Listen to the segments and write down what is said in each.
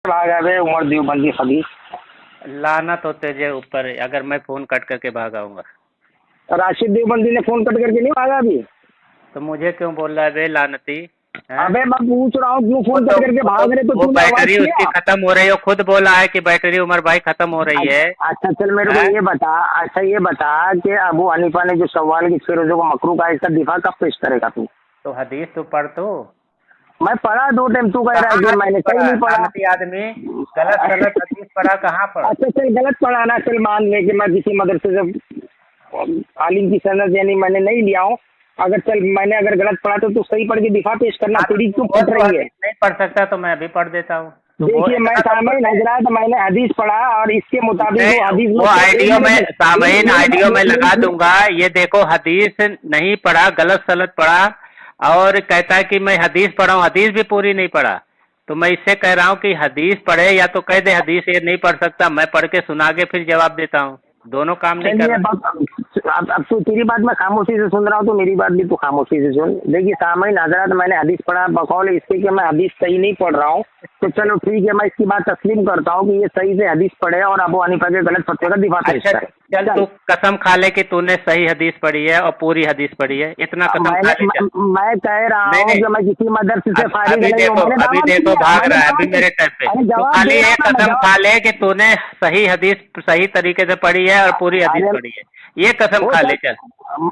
भागा बे उमर देवबंदी खबीस। लानत हो तेरे ऊपर अगर मैं फोन कट करके भागाऊंगा। राशिद देवबंदी ने फोन कट करके नहीं भागा अभी। तो मुझे क्यों बोल रहा है बे लानती है? अबे मैं पूछ रहा हूँ क्यों फोन कट करके भाग रहे, तो वो तूने आवाज बैटरी उसकी किया। खत्म हो रही है, खुद बोला है कि बैटरी उमर भाई खत्म हो रही है। अच्छा चल मेरे को ये बता, अच्छा ये बता कि अबू हनीफा ने जो सवाल की 6 रोजों को मकरू का, इसका दिफा कब पेश करेगा तू? तो हदीस तो पढ़ तू। मैं पढ़ा 2 टाइम, तू कह रहा है कि मैंने सही नहीं पढ़ा। लानती आदमी गलत गलत हदीस पढ़ा, कहाँ पढ़ा? अच्छा चल गलत पढ़ा ना, चल मान ले कि मैं किसी मदरसे से आलिम की सनद यानी मैंने नहीं लिया हूँ, अगर चल मैंने अगर गलत पढ़ा तो तू सही पढ़ के दिफा पेश करना। तेरी क्यों फट रही है? नहीं पढ़ सकता तो मैं भी पढ़ देता हूँ। देखिए मैं सामईन हजरात मैंने हदीस पढ़ा और इसके मुताबिक वो हदीस वो आइडियो में सामईन आइडियो में लगा दूंगा। ये देखो हदीस नहीं पढ़ा, गलत सलत पढ़ा और कहता है कि मैं हदीस पढ़ा हूँ, हदीस भी पूरी नहीं पढ़ा। तो मैं इससे कह रहा हूँ कि हदीस पढ़े या तो कह दे हदीस ये नहीं पढ़ सकता, मैं पढ़ के सुना के फिर जवाब देता हूँ। दोनों काम नहीं कर रहा। अब तो तेरी बात मैं खामोशी से सुन रहा हूँ, तो मेरी बात भी तू खामोशी से सुन। देखिए सामईन हजरात मैंने हदीस पढ़ा बकौल इसके कि मैं हदीस सही नहीं पढ़ रहा हूँ, तो चलो ठीक है मैं इसकी बात तस्लीम करता हूँ कि ये सही से हदीस पढ़े और अबू हनीफा के गलत फतवे का दिफा पेश करे। चल तू कसम खा ले कि तूने सही हदीस पढ़ी है और पूरी हदीस पढ़ी है, इतना कसम खा ले। मैं कह रहा हूँ कि मैं किसी मदरसे से फारिग नहीं हूँ। अभी देखो भाग रहा है अभी मेरे टाइम पे। तो खाली ये कसम खा ले कि तूने सही हदीस सही तरीके से पढ़ी है और पूरी हदीस पढ़ी है, ये कसम खा ले। चल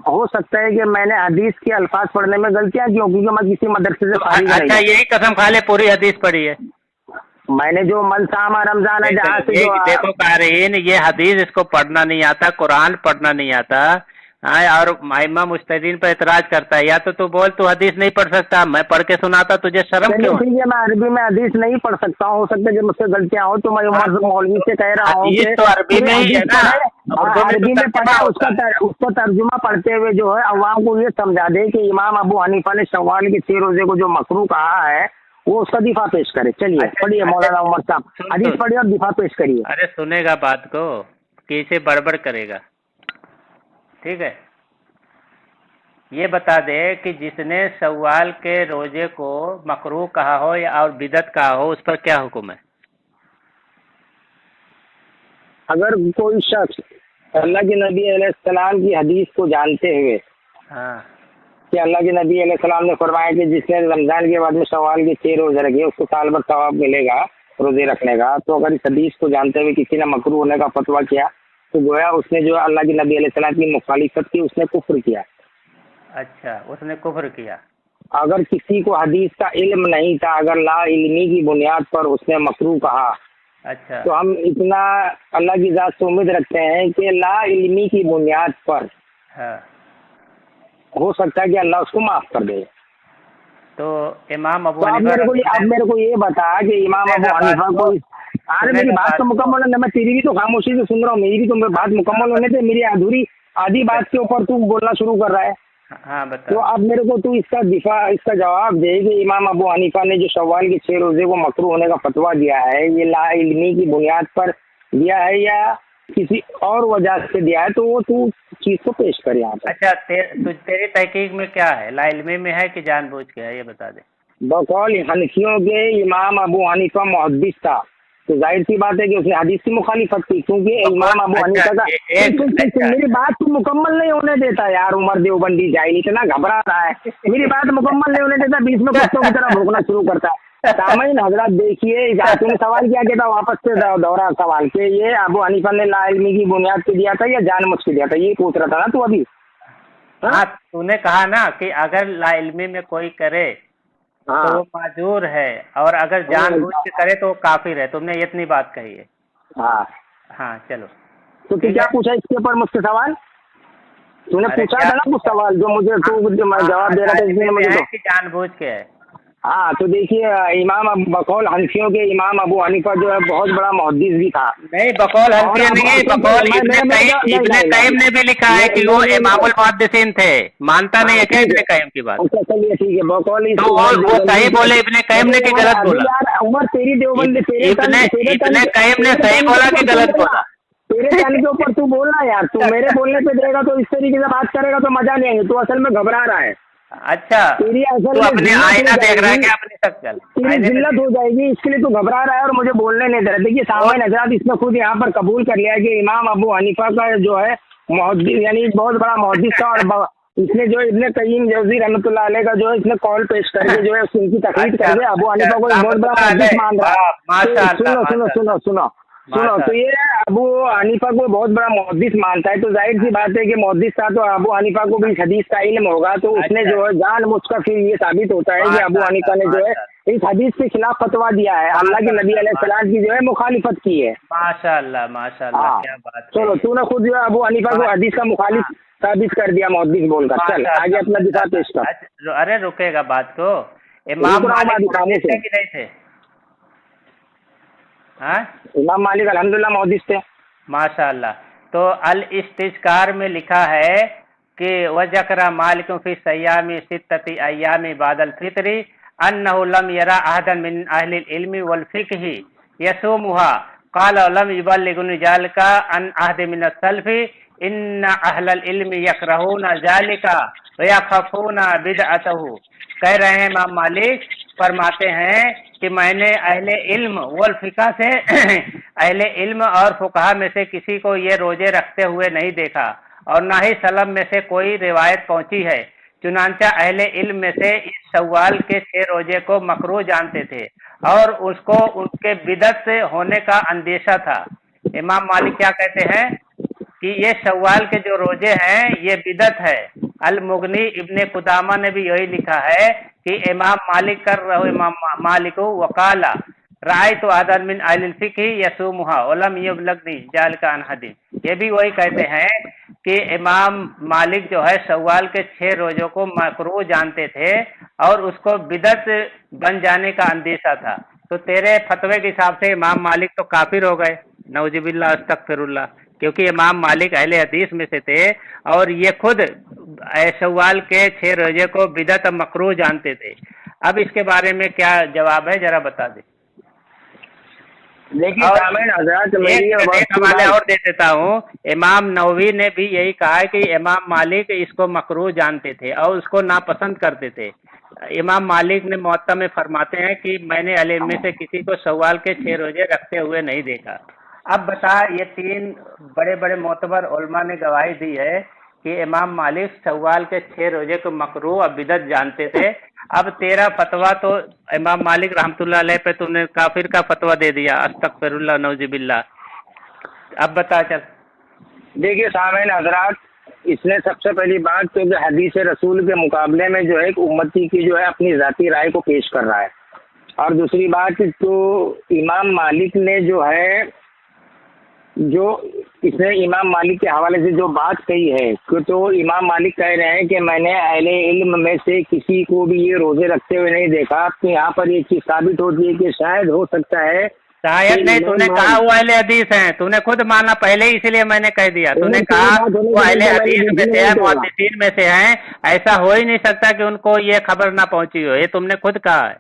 हो सकता है कि मैंने हदीस के अल्फाज पढ़ने में गलतियां की होंगी, क्योंकि मैं किसी मदरसे से फारिग नहीं। अच्छा यही कसम खा ले पूरी हदीस पढ़ी है। मैंने जो मलसामा रमजान है जहाँ से जो देखो क़ारीन ये हदीस इसको पढ़ना नहीं आता, कुरान पढ़ना नहीं आता। हाँ और इमाम मुज्तहिदीन पर एतराज करता है। या तो तू बोल तू हदीस नहीं पढ़ सकता, मैं पढ़ के सुनाता, तुझे शर्म क्यों? ठीक है मैं अरबी में हदीस नहीं पढ़ सकता हूँ, हो सकता है कि मुझसे गलतियां हो, तो मैं मौलवी से कह रहा हूँ कि तो अरबी में ही है ना, अरबी में पढ़ा उसका तर्जुमा पढ़ते हुए जो है अवाम को ये समझा दे कि इमाम अबू हनीफा ने शव्वाल के 6 रोजे को जो मकरू कहा है वो उसका दिफा पेश करे। चलिए पढ़िए मौलाना उमर साहब हदीस पढ़िए और दिफा पेश करिए। अरे सुनेगा बात को कि इसे बड़बड़ करेगा, ठीक है? ये बता दे कि जिसने शव्वाल के रोजे को मकरूह कहा हो या और बिदअत कहा हो उस पर क्या हुक्म है? अगर कोई शख्स अल्लाह के नबी अलैहिस्सलाम की हदीस को जानते हुए कि अल्लाह के नबी अलैहिस्सलाम ने फरमाया कि जिसने रमजान के बाद में शव्वाल के 6 रोजे रखे उसको साल भर सवाब मिलेगा रोजे रखने का, तो अगर इस हदीस को जानते हुए किसी ने मकरूह होने का फतवा किया तो गोया उसने जो अल्लाह के नबी अलैहिस्सलाम की मुखालिफत की, उसने कुफ्र किया। अच्छा उसने कुफ्र किया। अगर किसी को हदीस का इल्म नहीं था, अगर ला इल्मी की बुनियाद पर उसने मकरूह कहा, अच्छा तो हम इतना अल्लाह की जात से उम्मीद रखते हैं कि ला इल्मी की बुनियाद पर हो सकता है कि अल्लाह उसको माफ कर दे। तो इमाम अबू हनीफा अब मेरे को ये बता कि इमाम अबू हनीफा को, अरे मेरी बात तो मुकम्मल है, मैं तेरी भी तो खामोशी से सुन रहा हूँ, मेरी भी तो बात मुकम्मल होने से मेरी आधी बात के ऊपर तू बोलना शुरू कर रहा है। हाँ बता। तो अब मेरे को तू इसका जवाब दे कि इमाम अबू हनीफा ने जो शव्वाल के 6 रोजे को मकरूह होने का फतवा दिया है ये ला इल्मी की बुनियाद पर दिया है या किसी और वजह से दिया है, तो वो तू चीज को पेश कर यहाँ पर। अच्छा तेरी तहकीक में क्या है, ला इल्मी में है कि जानबूझ के है, ये बता दे। बकौल हनफियों के इमाम अबू हनीफा मुहद्दिस था, तो जाहिर सी बात है कि उसने हदीस की मुखालिफत की, क्योंकि इमाम अबू हनीफा का मेरी बात तो मुकम्मल नहीं होने देता यार। उमर देवबंदी जाहिल इतना घबरा रहा है, मेरी बात मुकम्मल नहीं होने देता, बीच में कुत्तों की तरह भौंकना शुरू करता है। सामईन हजरात देखिए, तूने सवाल क्या था, वापस से दोहरा सवाल के ये अबू हनीफा ने ला इल्मी की बुनियाद पे दिया था या जानबूझ के दिया था, ये पूछ रहा था ना तू अभी। हाँ तूने कहा ना कि अगर ला इल्मी में कोई करे तो वो माजूर है और अगर जानबूझ के करे तो वो काफिर है, तुमने इतनी बात कही है। हाँ चलो। तो तू क्या पूछा इसके ऊपर मुझसे सवाल? तूने पूछा था ना कुछ सवाल जो मुझे तू जवाब दे रहा था, इसलिए मुझे तो जानबूझ के है। हाँ तो देखिए इमाम बकौल हनफियों के इमाम अबू हनीफा जो है बहुत बड़ा मुहद्दिस भी था। नहीं बकौल हनफिया नहीं, बकौल इब्ने कय्यिम ने भी लिखा है कि वो इमामुल मुहद्दिसीन थे। मानता नहीं है क्या इब्ने कय्यिम की बात? अच्छा चलिए ठीक है बकौल तो वो सही बोले, इब्ने कय्यिम ने कि गलत बोला? उमर तेरी देवबंदी इब्ने कय्यिम ने सही बोला कि गलत बोला? तेरे कहने के ऊपर तू बोलना यार, तू मेरे बोलने पे देगा तो इस तरीके से बात करेगा तो मजा नहीं आएगा, तू असल में घबरा रहा है। अच्छा, तेरी असल तू में अपने जिल्लत आईना हो देख रहा है जाएगी, क्या अपनी शक्ल? तेरी आईने में जिल्लत देख। हो जाएगी, इसके लिए तू घबरा रहा है और मुझे बोलने नहीं दे रहा। देखिए सामईन हज़रात, इसने खुद यहाँ पर कबूल कर लिया कि इमाम अबू हनीफा का जो है मुहद्दिस, यानी बहुत बड़ा मुहद्दिस था, और इसने जो इब्ने क़य्यिम जौज़ी रहमतुल्लाह अलैह का जो है इसने कॉल पेश करके जो है उनकी तकरीर अच्छा करके अबू हनीफा को एक बहुत बड़ा रहमतुल्लाह मुहद्दिस अलैह, मान रहा है। वाह, तो माशाअल्लाह, सुनो सुनो सुनो सुनो सुनो, तो ये अबू हनीफा को बहुत बड़ा मुहद्दिस मानता है, तो जाहिर सी बात है कि मुहद्दिस था तो अबू हनीफा को भी इस हदीस का इल्म होगा, तो उसने जो है जानबूझकर फिर ये साबित होता है कि अबू हनीफा ने जो है इस हदीस के खिलाफ फतवा दिया है, अल्लाह के नबी अलैहिस्सलाम की जो है मुखालिफत की है। माशाअल्लाह, माशाअल्लाह, हाँ क्या बात है। चलो, तूने खुद जो है अबू हनीफा को हदीस का मुखालिफ साबित कर दिया मुहद्दिस बोलकर। चल आगे अपना दिफा पेश कर। अच्छा, अरे रुकेगा बात को। इमाम मालिक मुहद्दिस थे कि नहीं थे? हाँ, इमाम मालिक अल्हम्दुलिल्लाह मुहद्दिस थे। माशाअल्लाह। तो अल इस्तिज़कार में लिखा है कि वज़करा मालिकुम फी सय्यामी सित्तति अय्यामी बादल फित्री अन्नहु लम यरा अहदन मिन अहलिल इल्मी वल फिक़ही यसूमुहा क़ाल लम युबल्लिगुनी ज़ालिका अन अहद मिन सल्फ़ी इन्ना अहलल इल्मी यकरहूना ज़ालिका व यख़ाफ़ूना बिदअतहु। कह रहे हैं इमाम मालिक फरमाते हैं कि मैंने अहले इल्म वल फिक़ा से अहले इल्म और फुक़हा में से किसी को ये रोजे रखते हुए नहीं देखा, और ना ही सलम में से कोई रिवायत पहुंची है। चुनांचा अहले इल्म में से इस शव्वाल के 6 रोजे को मकरूह जानते थे और उसको उनके बिदअत से होने का अंदेशा था। इमाम मालिक क्या कहते हैं कि ये शव्वाल के जो रोजे हैं ये बिदअत है। अल मुगनी इब्ने कुदामा ने भी यही लिखा है कि इमाम मालिक कर रहो, इमाम मालिक वकाला राय तो आदन मिन अहलिल फिक़्ह यसूमुहा उलम युबलगनी जालिका अन हदीस। ये भी वही कहते हैं कि इमाम मालिक जो है शव्वाल के 6 रोजों को मकरूह जानते थे और उसको बिदअत बन जाने का अंदेशा था। तो तेरे फतवे के हिसाब से इमाम मालिक तो काफिर हो गए, नऊजुबिल्लाह अस्तगफिरुल्लाह, क्योंकि इमाम मालिक अहले हदीस में से थे और ये खुद शव्वाल के 6 रोजे को बिदअत मकरूह जानते थे। अब इसके बारे में क्या जवाब है, जरा बता दे। देखिए सामईन हज़रात, एक हवाले और दे देता हूँ। इमाम नववी ने भी यही कहा है कि इमाम मालिक इसको मकरूह जानते थे और उसको नापसंद करते थे। इमाम मालिक ने मुअत्ता में फरमाते हैं कि मैंने अहले इल्म में से किसी को शव्वाल के 6 रोजे रखते हुए नहीं देखा। अब बता, ये 3 बड़े बड़े मोतबर उलमा ने गवाही दी है कि इमाम मालिक शव्वाल के 6 रोजे को मकरूह और बिदअत जानते थे। अब तेरा फतवा तो इमाम मालिक रहमतुल्लाह अलैह पे तुमने काफिर का फतवा दे दिया, अस्तगफिरुल्लाह नऊजुबिल्लाह। अब बता चल। देखिए सामईन हज़रात, इसने सबसे पहली बात तो जो हदीस रसूल के मुकाबले में जो है एक उम्मती की जो है अपनी ज़ाती राय को पेश कर रहा है, और दूसरी बात तो इमाम मालिक ने जो है जो इसने इमाम मालिक के हवाले से जो बात कही है कि तो इमाम मालिक कह रहे हैं कि मैंने अहले इल्म में से किसी को भी ये रोजे रखते हुए नहीं देखा। तो यहाँ पर ये चीज साबित होती है कि शायद हो सकता है, शायद नहीं, तूने कहा वो अहले हदीस हैं, तूने खुद माना पहले, इसलिए मैंने कह दिया। तूने कहा वो अहले हदीस में से है, मुहद्दिसीन में से हैं, ऐसा हो ही नहीं सकता कि उनको ये खबर ना पहुंची हो, ये तुमने खुद कहा है।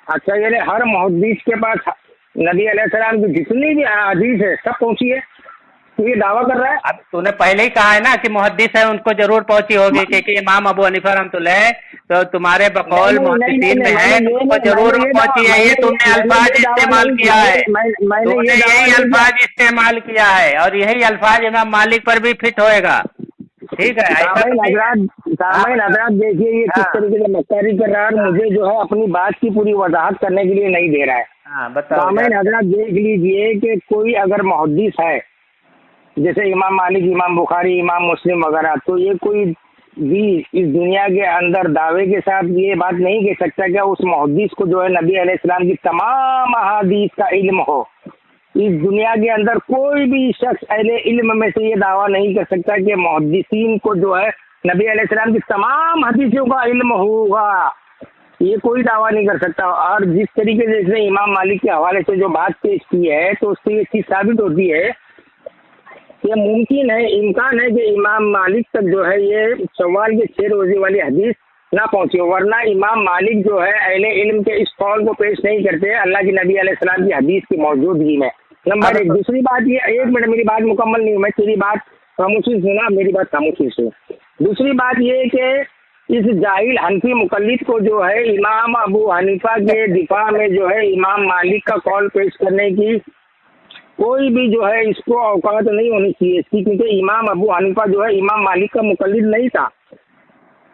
अच्छा, यानी हर मुहद्दिस के पास नबी अलैहिस्सलाम की जितनी भी हदीस है सब पहुंची है, तो ये दावा कर रहा है। अब तूने पहले ही कहा है ना कि मुहद्दिस है, उनको जरूर पहुंची होगी, क्योंकि इमाम अबू हनीफा रहमतुल्लाह तो तुम्हारे बकौल मुहद्दिसीन में है, उनको जरूर पहुंची है। ये तुमने अल्फाज इस्तेमाल किया है, तुमने यही अल्फाज इस्तेमाल किया है और यही अल्फाज इमाम मालिक पर भी फिट होएगा। ठीक है। सामईन हज़रात देखिए ये किस तरीके से मक्कारी कर रहा है, मुझे जो है अपनी बात की पूरी वजाहत करने के लिए नहीं दे रहा है। सामईन हज़रात देख लीजिए कि कोई अगर मुहद्दिस है जैसे इमाम मालिक, इमाम बुखारी, इमाम मुस्लिम वगैरह, तो ये कोई भी इस दुनिया के अंदर दावे के साथ ये बात नहीं कह सकता कि उस मुहद्दिस को जो है नबी अलैहिस्सलाम की तमाम अहादीस का इल्म हो। इस दुनिया के अंदर कोई भी शख्स अहले इल्म में से ये दावा नहीं कर सकता कि मुहद्दिसीन को जो है नबी अलैहिस्सलाम की तमाम हदीसों का इल्म होगा, ये कोई दावा नहीं कर सकता। और जिस तरीके से इसने इमाम मालिक के हवाले से जो बात पेश की है, तो उससे ये चीज़ साबित होती है कि मुमकिन है, इम्कान है कि इमाम मालिक तक जो है ये शव्वाल के 6 रोजे वाली हदीस ना पहुंची, वरना इमाम मालिक जो है अहले इल्म के इस कौल को पेश नहीं करते अल्लाह की नबी अलैहिस्सलाम की हदीस की मौजूदगी में। नंबर 1। दूसरी बात ये, 1 मिनट मेरी बात मुकम्मल नहीं हुई, मैं तेरी बात खामोशी सुना, मेरी बात खामोशी सुन। दूसरी बात ये कि इस जाहिल हनफी मुकल्लिद को जो है इमाम अबू हनीफा के दिफा में जो है इमाम मालिक का कौल पेश करने की कोई भी जो है इसको औकात नहीं होनी चाहिए इसकी, क्योंकि इमाम अबू हनीफा जो है इमाम मालिक का मुकल्लिद नहीं था।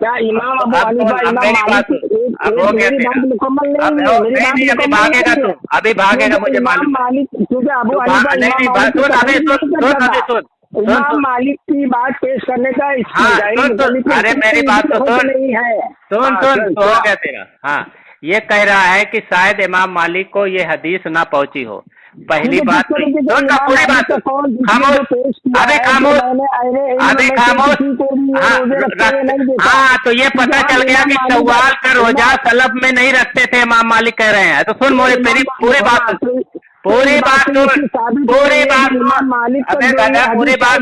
क्या इमाम अबू हनीफा इमाम मालिक मेरी बात मुकम्मल नहीं है, मेरी बात मुकम्मल नहीं है। अभी भागेगा मुझे इमाम मालिक, क्योंकि अबू हनीफा इमाम मालिक की बात पेश करने का अरे मेरी बात तो सुन, नहीं है। सुन तो क्या तेरा, हाँ ये कह रहा है कि शायद इमाम मालिक को ये हदीस ना पहुंची हो। पहली बात पूरी बात खामोश, अभी खामोश, अभी खामोश। हाँ तो ये पता चल गया कि शव्वाल का रोजा सलब में नहीं रखते थे इमाम मालिक कह रहे हैं। तो सुन मेरी पूरी बात सुन, पूरी बात मालिक पूरी बात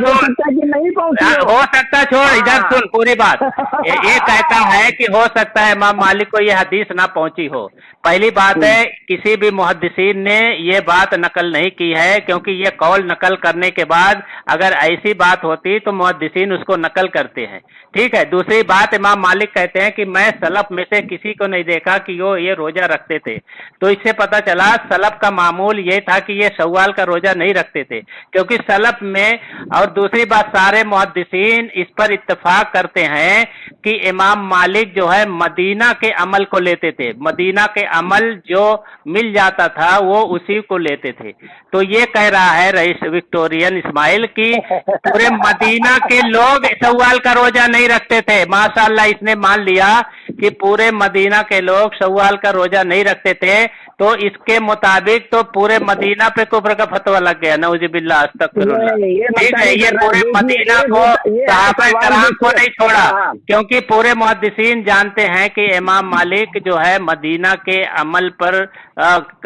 हो सकता, छोड़ इधर सुन पूरी बात। ये कहता है कि हो सकता है इमाम मालिक को ये हदीस ना पहुंची हो। पहली बात है किसी भी मुहद्दिसीन ने ये बात नकल नहीं की है, क्योंकि ये कौल नकल करने के बाद अगर ऐसी बात होती तो मुहद्दिसीन उसको नकल करते हैं, ठीक है। दूसरी बात इमाम मालिक कहते हैं कि मैं सलफ में से किसी को नहीं देखा कि वो ये रोजा रखते थे। तो इससे पता चला सलफ का मामूल ये था कि ये शव्वाल का रोजा नहीं रखते थे, क्योंकि सलफ में। और दूसरी बात सारे मुहद्दिसीन इस पर इत्तेफाक करते हैं कि इमाम मालिक जो है मदीना के अमल को लेते थे, मदीना के अमल जो मिल जाता था वो उसी को लेते थे। तो ये कह रहा है रईस विक्टोरियन इस्माइल की पूरे मदीना के लोग शव्वाल का रोजा नहीं रखते थे। माशाअल्लाह इसने मान लिया कि पूरे मदीना के लोग शव्वाल का रोजा नहीं रखते थे। तो इसके मुताबिक तो पूरे मदीना पे कुफ्र का फतवा लग गया, नऊजुबिल्लाह अस्तगफिरुल्लाह। ठीक है, ये पूरे मदीना को सहाबा कराम को नहीं छोड़ा, क्योंकि पूरे मुहद्दिसीन जानते हैं कि इमाम मालिक जो है मदीना के अमल पर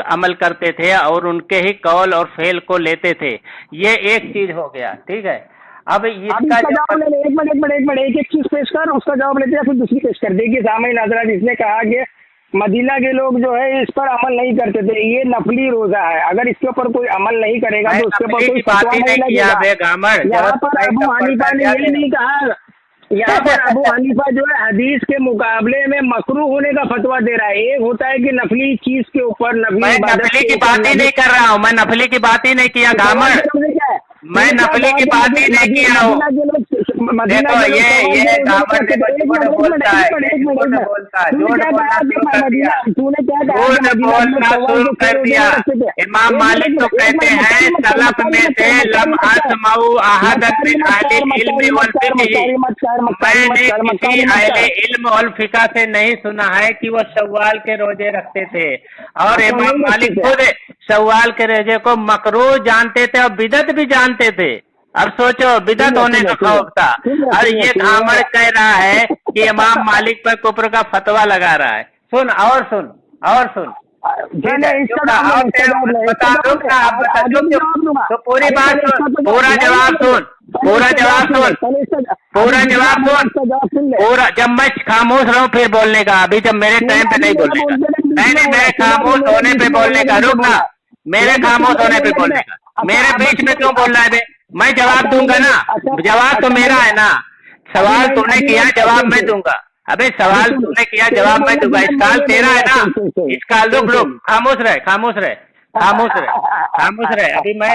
अमल करते थे और उनके ही कौल और फेल को लेते थे। ये एक चीज हो गया, ठीक है। अब इसका जवाब एक चीज पेश कर, उसका जवाब लेते हैं, फिर दूसरी पेश कर देगी। सामईन हज़रात, इसने कहा कि मदीना के लोग जो है इस पर अमल नहीं करते थे, ये नफली रोजा है, अगर इसके ऊपर कोई अमल नहीं करेगा तो उसके ऊपर कोई फतवा नहीं लगेगा। यहाँ पर अबू हनीफा ने ये नहीं कहा, यहाँ पर अबू हनीफा जो है हदीस के मुकाबले में मकरूह होने का फतवा दे रहा है। एक होता है कि नफली चीज के ऊपर नफली की बात ही नहीं कर रहा हूँ, मैं नफली की बात ही नहीं किया गामर, मैं नफली की बात ही नहीं किया हूँ। देखो ये गामर बोलता है, शुरू कर दिया। इमाम मालिक तो कहते हैं सलफ में से लम अस्माउ अहदन मिन अहलिल इल्म वल फिक़्ह, मैंने किसी अहले इल्म और फिक़्ह से नहीं सुना है कि वो शव्वाल के रोजे रखते थे। और इमाम मालिक खुद शव्वाल के रोजे को मकरूह जानते थे और बिदअत भी जानते थे। अब सोचो बिदअत होने का खौफ था, और ये घामड़ कह रहा है कि इमाम मालिक पर कुफ्र का फतवा लगा रहा है। सुन और सुन और सुन, तो पूरी बात सुन, पूरा जवाब सुन, पूरा जवाब सुन, पूरा जवाब सुन, पूरा। जब मैं खामोश रहूं फिर बोलने का, अभी जब मेरे टाइम पे नहीं बोलने का, नहीं मेरे खामोश होने पे बोलने का, रुक ना, मेरे खामोश होने पे बोलने का, मेरे बीच में क्यों बोल रहा है? मैं जवाब दूंगा ना, जवाब तो मेरा है ना, सवाल तूने किया जवाब मैं दूंगा। अबे सवाल तूने किया जवाब मैं दूंगा, इसकाल तेरा है ना, इसकाल रुक, खामोश रहे, खामोश रहे, खामोश रहे, खामोश रहे। अभी मैं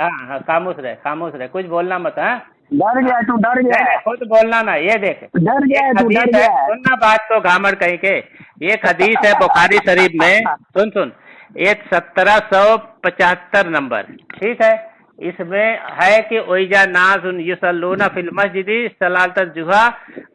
हाँ खामोश रहे, कुछ बोलना मत। हाँ डर गया तू, डर गया, खुद बोलना ना, ये देख डर गया तू, डर गया। सुनना बात को घामड़ कहीं के, ये हदीस है बुखारी शरीफ में, सुन, ये 1775 नंबर, ठीक है। इसमें है कि ओइजा नाज़ुन युसल्लूना फिल मस्जिदी सलातल जुहा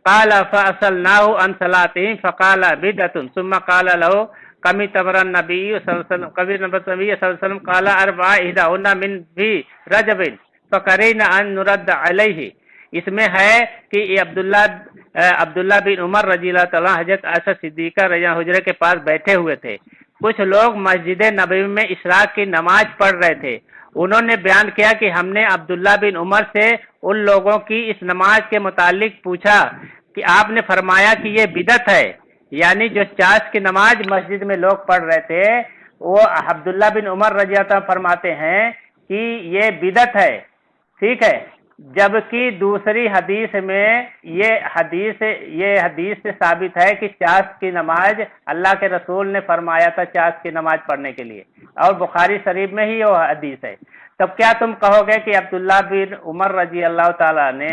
क़ाला फ़असलनाहु अन सलातिहिम फ़क़ाला बिदअतुन सुम्मा क़ाला लहु कमी तबरन नबी सल्लल्लाहु अलैहि वसल्लम क़ाला अर्बअ इहदाहुन्ना मिन भी रजबिन फ़करीना अन नुरद्द अलैहि। इसमें है कि अब्दुल्ला बिन उमर रज़ियल्लाहु तआला हज़रत आयशा सिद्दीक़ा रज़ियल्लाहु हुजरे के पास बैठे हुए थे। कुछ लोग मस्जिद नबवी में इशराक की नमाज पढ़ रहे थे। उन्होंने बयान किया कि हमने अब्दुल्ला बिन उमर से उन लोगों की इस नमाज के मुतालिक पूछा कि आपने फरमाया कि ये बिदअत है, यानी जो चाश की नमाज मस्जिद में लोग पढ़ रहे थे, वो अब्दुल्ला बिन उमर रज़ियल्लाहु अन्हु फरमाते हैं कि ये बिदअत है, ठीक है। जबकि दूसरी हदीस में ये हदीस से साबित है कि चाश की नमाज अल्लाह के रसूल ने फरमाया था चाश की नमाज पढ़ने के लिए, और बुखारी शरीफ में ही वो हदीस है। तब क्या तुम कहोगे कि अब्दुल्ला बिन उमर रजी अल्लाह ताला ने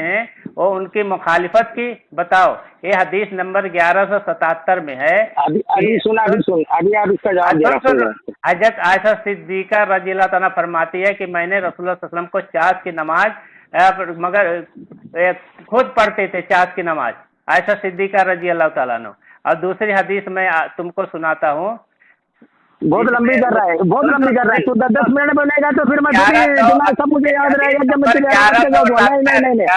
वो उनकी मुखालिफत की? बताओ, ये हदीस नंबर 1177 में है। अभी सुन अभी आप इसका जवाब दे रहा हूं। हजरत आयशा सिद्दीका रजी अल्लाह ताला फरमाती है कि मैंने रसूलुल्लाह सल्लल्लाहु अलैहि वसल्लम को चाश की नमाज मगर खुद पढ़ते थे चाश की नमाज, आयशा सिद्दीका रजी अल्लाह ताला ने। और दूसरी हदीस में तुमको सुनाता हूँ। बहुत लंबी कर रहा है, बहुत लंबी कर रहा है। तो 10 मिनट बोलेगा तो फिर मैं सब मुझे याद रहेगा जब मैं नहीं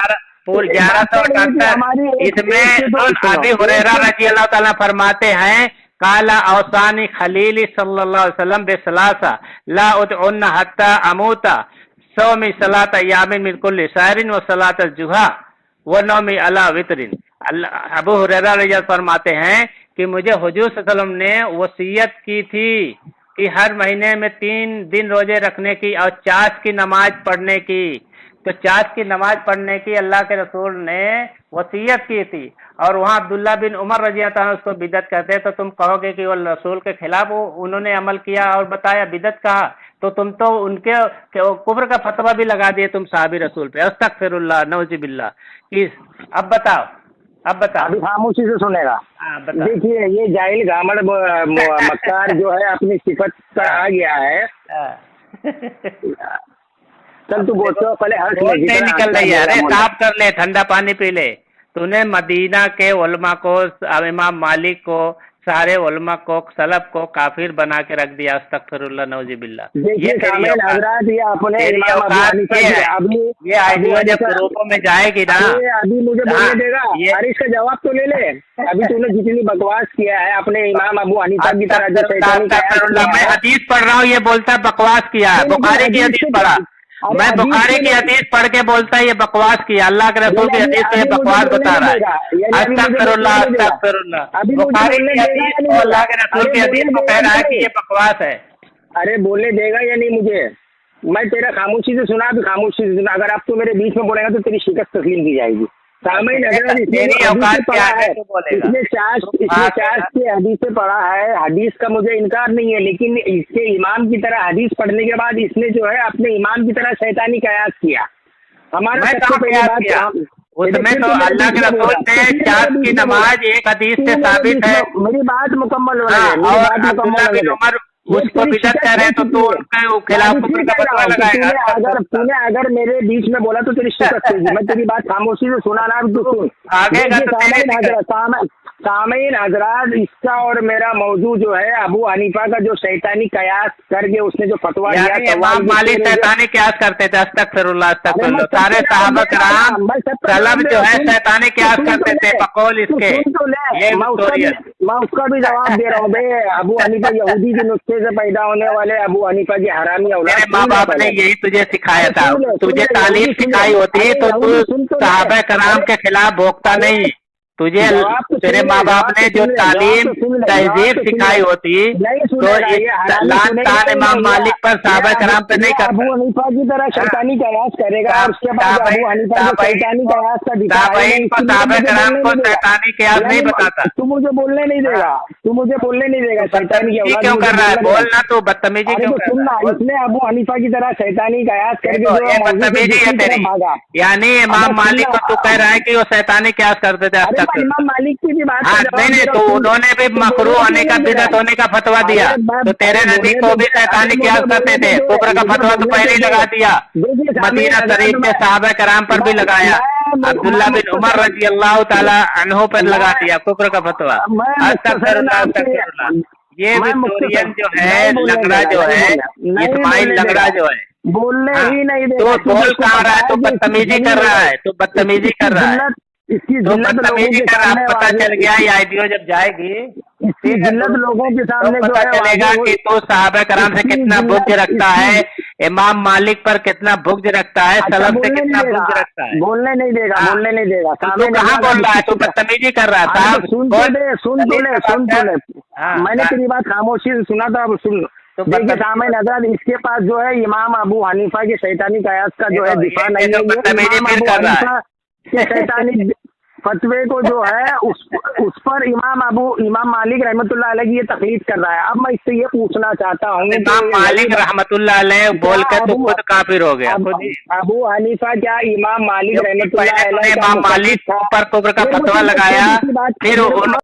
1178 इसमें अबी हुरैरा रजी अल्लाह ताला फरमाते हैं काला औसानी खलीली सल्लल्लाहु अलैहि वसल्लम बेसलासा ला उदउन्ना हत्ता अमूता सौमी सलात यामिन मिन कुल्ली सारिन व सलात जुहा व नौमी अला वितरिन। अबू हुरैरा रजी अल्लाह फरमाते हैं कि मुझे हुजूर सल्लल्लाहु अलैहि वसल्लम ने वसीयत की थी कि हर महीने में 3 दिन रोजे रखने की और चाश की नमाज पढ़ने की। तो चाश की नमाज पढ़ने की अल्लाह के रसूल ने वसीयत की थी, और वहाँ अब्दुल्ला बिन उमर रजी अल्लाह ताला उसको बिदत कहते हैं। तो तुम कहोगे कि वो रसूल के खिलाफ उन्होंने अमल किया और बताया, बिदत कहा, तो तुम तो उनके कुफ्र का फतवा भी लगा दिए तुम साहबी रसूल पे। अस्तगफिरुल्लाह नौजुबिल्लाह। अब बताओ अभी खामोशी से सुनेगा। देखिए, ये जाहिल गामड़ मक्कार जो है अपनी सिफत पर आ गया है। चल तू बोलते पहले हर्ष नहीं निकल रही है। अरे साफ कर ले, ठंडा पानी पी ले। तूने मदीना के उलमा को, इमाम मालिक को, सारे उलमा को, सलफ को काफिर बना के रख दिया। अस्तगफिरुल्लाह नौजुबिल्लाह। ये आइडिया जब ग्रुपों में जाएगी ना, अभी मुझे बोलने देगा, अरे इसका जवाब तो ले ले। अभी तूने जितनी बकवास किया है अपने इमाम अबू हनीफा की तरह, मैं हदीस पढ़ रहा हूँ, ये बोलता बकवास किया है। बुखारी की हदीस पढ़ा, मैं बुखारी की हदीस पढ़ के बोलता है ये बकवास किया, अल्लाह के रसूल की हदीस से बकवास बता रहा है। अस्तगफिरुल्लाह अस्तगफिरुल्लाह। बुखारी की हदीस और अल्लाह के रसूल की हदीस को कह रहा है कि ये बकवास है। अरे बोलने देगा या नहीं मुझे? मैं तेरा खामोशी से सुना, अभी खामोशी से सुना। अगर आप तो मेरे बीच में बोलेगा तो तेरी शिकस्त तस्लीम की जाएगी। तेरी औकात क्या है? इसने चाश की हदीस से पढ़ा है, हदीस का मुझे इनकार नहीं है, लेकिन इसके इमाम की तरह हदीस पढ़ने के बाद इसने जो है अपने इमाम की तरह शैतानी कयास किया। हमारा उसमें तो अल्लाह के रसूल ने चाश की नमाज एक हदीस से साबित है। मेरी बात मुकम्मल हो रही है। उसको बिदत कर रहे तो तू उनके खिलाफ कुफ्र का फतवा लगाएगा। अगर मेरे बीच में बोला तो तेरी शिकस्त होगी। मैं तेरी बात खामोशी से सुना ना, तू सुन आगे। सामीन हजरात, इसका और मेरा मौजू जो है अबू हनीफा का जो शैतानी कयास करके उसने जो फतवा दिया, इमाम मालिक शैतानी कयास करते थे। अस्तगफिरुल्लाह अस्तगफिरुल्लाह। सारे सहाबा कराम सलम जो है शैतानी कयास करते थे बकौल इसके। मैं उसका भी जवाब दे रहा हूँ। बे अबू हनीफा यहूदी के नुस्खे से पैदा होने वाले अबू हनीफा की हरामी औलाद। मेरे माँ बाप ने यही तुझे सिखाया था। तुझे तालीम सिखाई होती तो तू सहाबा कराम के खिलाफ भोगता नहीं। तुझे तेरे माँ बाप ने जो तालीम तहजीब सिखाई होती तो लान तान इमाम मालिक पर साहबा कराम पे नहीं करता। अबू हनीफा की तरह शैतानी कयास करेगा और उसके बाद अबू हनीफा को शैतानी कयास का दिखाएगा। साहबा कराम को शैतानी कयास नहीं बताता। तू मुझे बोलने नहीं देगा, शैतानी क्यों कर रहा है? बोलना तो बदतमीजी क्यों सुनना। इसने अबू हनीफा की तरह शैतानी कयास करके बदतमीजी है तेरी। यानी इमाम मालिक को तू कह रहा है कि वो शैतानी कयास करते थे। इमाम मालिक की भी बात नहीं, तो उन्होंने भी मकरू होने का, बिदअत होने का फतवा दिया, तो तेरे नबी को भी शैतानी कयास करते थे। कुफ्र का फतवा तो पहले ही लगा दिया, मदीना शरीफ के सहाबा कराम पर भी लगाया, अब्दुल्ला बिन उमर रजी अल्लाह ताला अन्हु पर लगा दिया कुफ्र का फतवा। अस्तगफिरुल्लाह अस्तगफिरुल्लाह। ये विक्टोरियन जो है, लंगड़ा जो है, इस्माइल लंगड़ा जो है, बोलने ही नहीं दे। तो बोल कहाँ रहा है? तो बदतमीजी कर रहा है, तो बदतमीजी कर रहा है, इसकी तो बदतमीजी कर रहा है। पता चल गया ये आईडियो जब जाएगी, इसकी जिल्लत लोगों के सामने पता चलेगा कि तो सहाबा कराम से कितना बुग़्ज़ रखता है, इमाम मालिक पर कितना बुग़्ज़ रखता है, सलफ से कितना बुग़्ज़ रखता है। बोलने नहीं देगा। तू कहाँ बोल रहा है? तू बदतमीजी कर रहा था। सुन। मैंने तेरी बात खामोशी से सुना था, अब सुन। तो देखिए सामईन हज़रात, इसके पास जो है इमाम अबू हनीफा के शैतानी कयास का जो है दिफा नहीं है। बदतमीजी फिर कर रहा है। के शैतानी फतवे को जो है उस पर इमाम मालिक रहमतुल्लाह अलैह की ये तकलीफ कर रहा है। अब मैं इससे ये पूछना चाहता हूँ, इमाम मालिक रहमतुल्लाह अलैह बोल के तो खुद काफिर हो गया खुद ही। अबू हनीफा क्या इमाम मालिक रहमतुल्लाह अलैह इमाम मालिक पर कुफ्र का फतवा लगाया, फिर